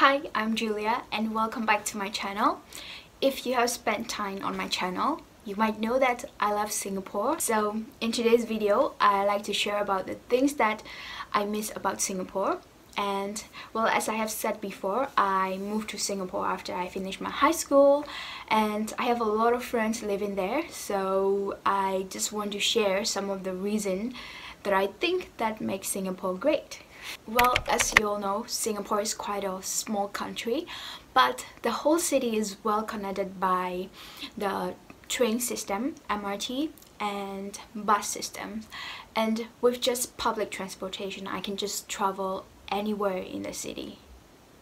Hi, I'm Julia and welcome back to my channel. If you have spent time on my channel, you might know that I love Singapore. So in today's video, I like to share about the things that I miss about Singapore. And well, as I have said before, I moved to Singapore after I finished my high school and I have a lot of friends living there. So I just want to share some of the reasons that I think that makes Singapore great. Well, as you all know, Singapore is quite a small country, but the whole city is well connected by the train system, MRT, and bus systems. And with just public transportation, I can just travel anywhere in the city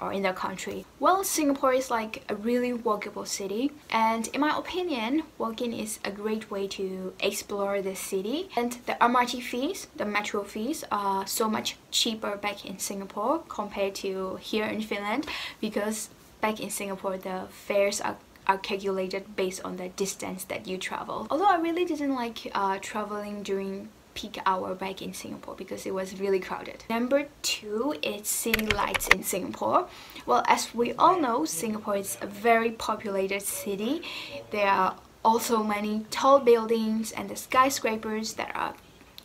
or in the country. Well, Singapore is like a really walkable city, and in my opinion, walking is a great way to explore the city. And the MRT fees, the metro fees, are so much cheaper back in Singapore compared to here in Finland, because back in Singapore the fares are calculated based on the distance that you travel. Although I really didn't like traveling during peak hour back in Singapore because it was really crowded. Number 2 is city lights in Singapore. Well, as we all know, Singapore is a very populated city. There are also many tall buildings and the skyscrapers that are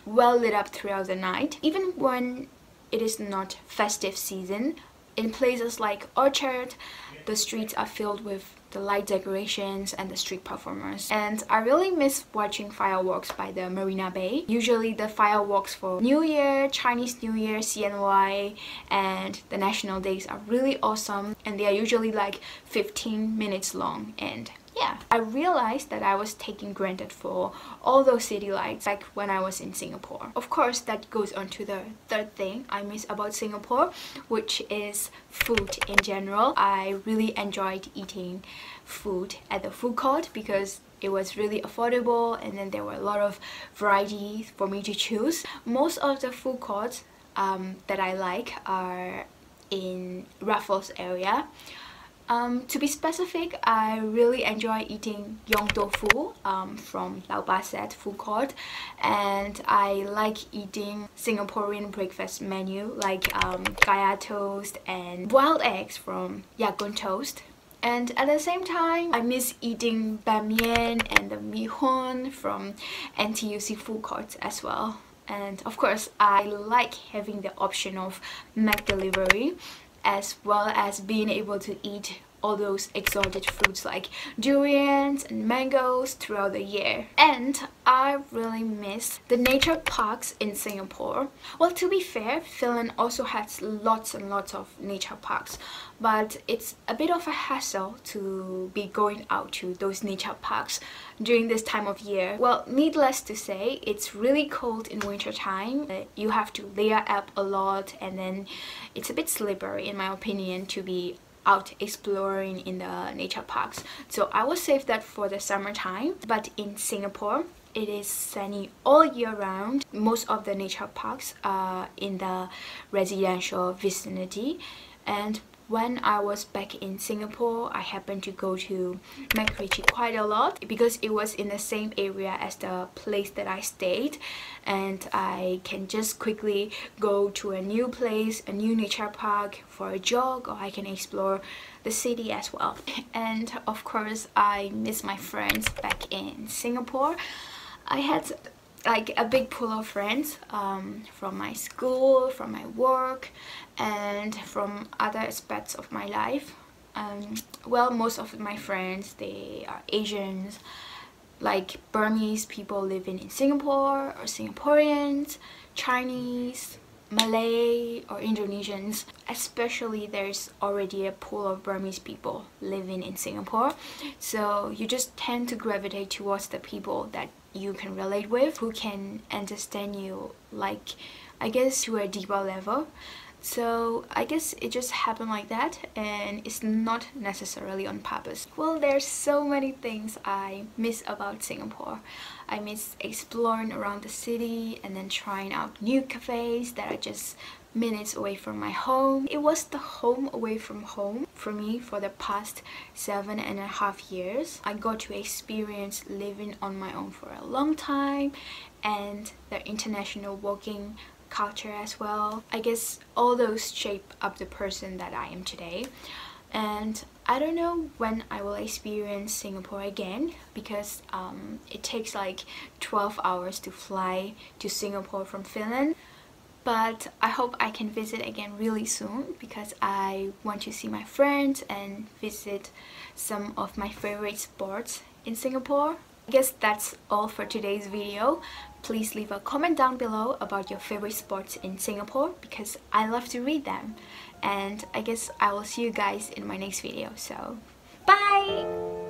well lit up throughout the night. Even when it is not festive season, in places like Orchard, the streets are filled with the light decorations and the street performers. And I really miss watching fireworks by the Marina Bay. Usually the fireworks for New Year, Chinese New Year, CNY, and the national days are really awesome, and they are usually like 15 minutes long. And yeah, I realized that I was taking granted for all those city lights like when I was in Singapore. Of course, that goes on to the third thing I miss about Singapore, which is food in general. I really enjoyed eating food at the food court because it was really affordable, and then there were a lot of varieties for me to choose. Most of the food courts that I like are in Raffles area. To be specific, I really enjoy eating Yong Tofu from Lau Pa Sat food court, and I like eating Singaporean breakfast menu like kaya toast and boiled eggs from Ya Kun Toast. And at the same time, I miss eating Ban Mian and the Mi Hoon from NTUC food court as well. And of course, I like having the option of Mac delivery, as well as being able to eat all those exotic fruits like durians and mangoes throughout the year. And I really miss the nature parks in Singapore. Well, to be fair, Finland also has lots and lots of nature parks, but it's a bit of a hassle to be going out to those nature parks during this time of year. Well, needless to say, it's really cold in winter time. You have to layer up a lot, and then it's a bit slippery in my opinion to be out exploring in the nature parks. So I will save that for the summertime. But in Singapore, it is sunny all year round. Most of the nature parks are in the residential vicinity, and when I was back in Singapore, I happened to go to MacRitchie quite a lot because it was in the same area as the place that I stayed, and I can just quickly go to a new place, a new nature park for a jog, or I can explore the city as well. And of course, I miss my friends back in Singapore. I had like a big pool of friends from my school, from my work, and from other aspects of my life. Well, most of my friends, they are Asians, like Burmese people living in Singapore, or Singaporeans, Chinese, Malay, or Indonesians. Especially there's already a pool of Burmese people living in Singapore, so you just tend to gravitate towards the people that you can relate with, who can understand you, like, I guess, to a deeper level. So I guess it just happened like that, and it's not necessarily on purpose. Well, there's so many things I miss about Singapore. I miss exploring around the city and then trying out new cafes that are just minutes away from my home. It was the home away from home for me for the past 7.5 years. I got to experience living on my own for a long time, and the international working culture as well. I guess all those shape up the person that I am today. And I don't know when I will experience Singapore again, because it takes like 12 hours to fly to Singapore from Finland. But I hope I can visit again really soon, because I want to see my friends and visit some of my favorite spots in Singapore. I guess that's all for today's video. Please leave a comment down below about your favorite spots in Singapore, because I love to read them. And I guess I will see you guys in my next video. So, bye!